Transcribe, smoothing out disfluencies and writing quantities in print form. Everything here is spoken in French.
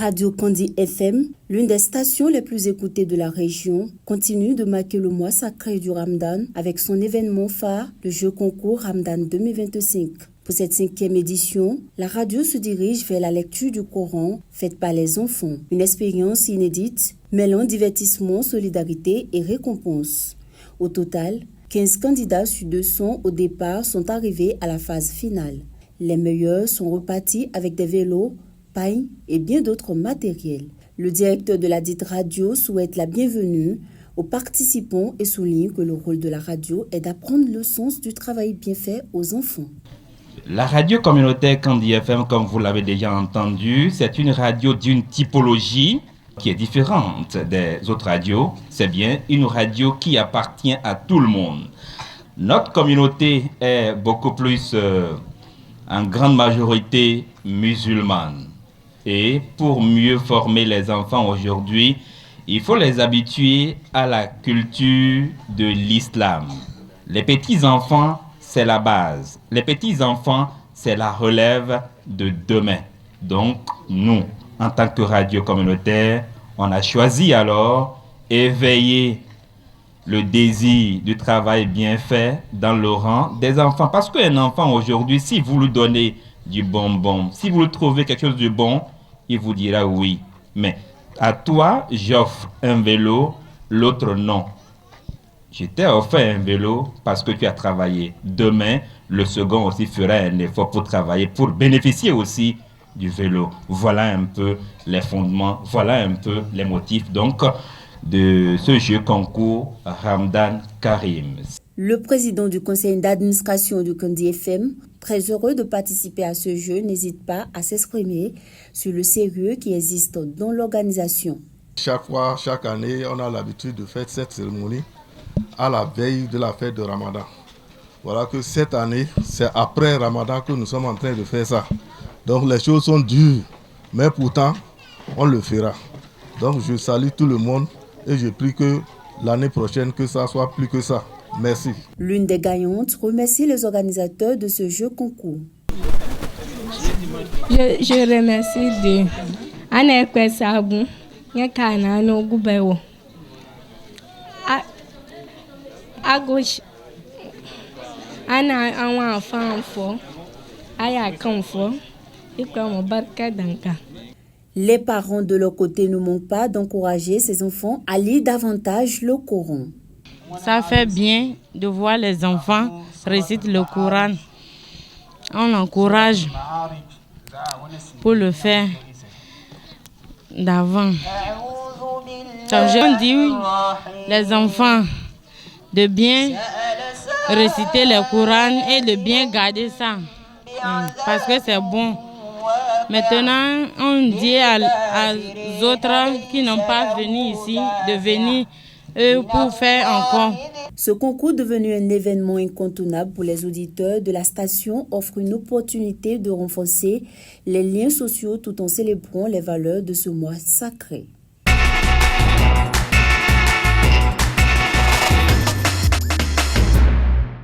Radio Kandi FM, l'une des stations les plus écoutées de la région, continue de marquer le mois sacré du Ramadan avec son événement phare, le jeu concours Ramadan 2025. Pour cette 5e édition, la radio se dirige vers la lecture du Coran faite par les enfants. Une expérience inédite, mêlant divertissement, solidarité et récompense. Au total, 15 candidats sur 200 au départ sont arrivés à la phase finale. Les meilleurs sont repartis avec des vélos, pailles et bien d'autres matériels. Le directeur de la dite radio souhaite la bienvenue aux participants et souligne que le rôle de la radio est d'apprendre le sens du travail bien fait aux enfants. La radio communautaire Kandi FM, comme vous l'avez déjà entendu, c'est une radio d'une typologie qui est différente des autres radios. C'est bien une radio qui appartient à tout le monde. Notre communauté est beaucoup plus, en grande majorité, musulmane. Et pour mieux former les enfants aujourd'hui, il faut les habituer à la culture de l'islam. Les petits-enfants, c'est la base. Les petits-enfants, c'est la relève de demain. Donc, nous, en tant que radio communautaire, on a choisi alors éveiller le désir du travail bien fait dans le rang des enfants. Parce qu'un enfant aujourd'hui, si vous lui donnez du bonbon, si vous lui trouvez quelque chose de bon, il vous dira oui. Mais à toi, j'offre un vélo, l'autre non. Je t'ai offert un vélo parce que tu as travaillé. Demain, le second aussi fera un effort pour travailler, pour bénéficier aussi du vélo. Voilà un peu les fondements, voilà un peu les motifs donc de ce jeu concours Ramadan Karim. Le président du conseil d'administration du Kandi FM, très heureux de participer à ce jeu, n'hésite pas à s'exprimer sur le sérieux qui existe dans l'organisation. Chaque fois, chaque année, on a l'habitude de faire cette cérémonie à la veille de la fête de Ramadan. Voilà que cette année, c'est après Ramadan que nous sommes en train de faire ça. Donc les choses sont dures, mais pourtant, on le fera. Donc je salue tout le monde et je prie que l'année prochaine, que ça soit plus que ça. Merci. L'une des gagnantes remercie les organisateurs de ce jeu concours. Je remercie de Anne Sabou, Yakana no Gubewo. À gauche, Anna a un enfant fort, Aya Confort, et comme Barka Danka. Les parents de leur côté ne manquent pas d'encourager ces enfants à lire davantage le Coran. Ça fait bien de voir les enfants réciter le Coran. On encourage pour le faire d'avant. Donc je dis les enfants de bien réciter le Coran et de bien garder ça. Parce que c'est bon. Maintenant, on dit aux autres qui n'ont pas venu ici de venir pour faire encore. Ce concours devenu un événement incontournable pour les auditeurs de la station offre une opportunité de renforcer les liens sociaux tout en célébrant les valeurs de ce mois sacré.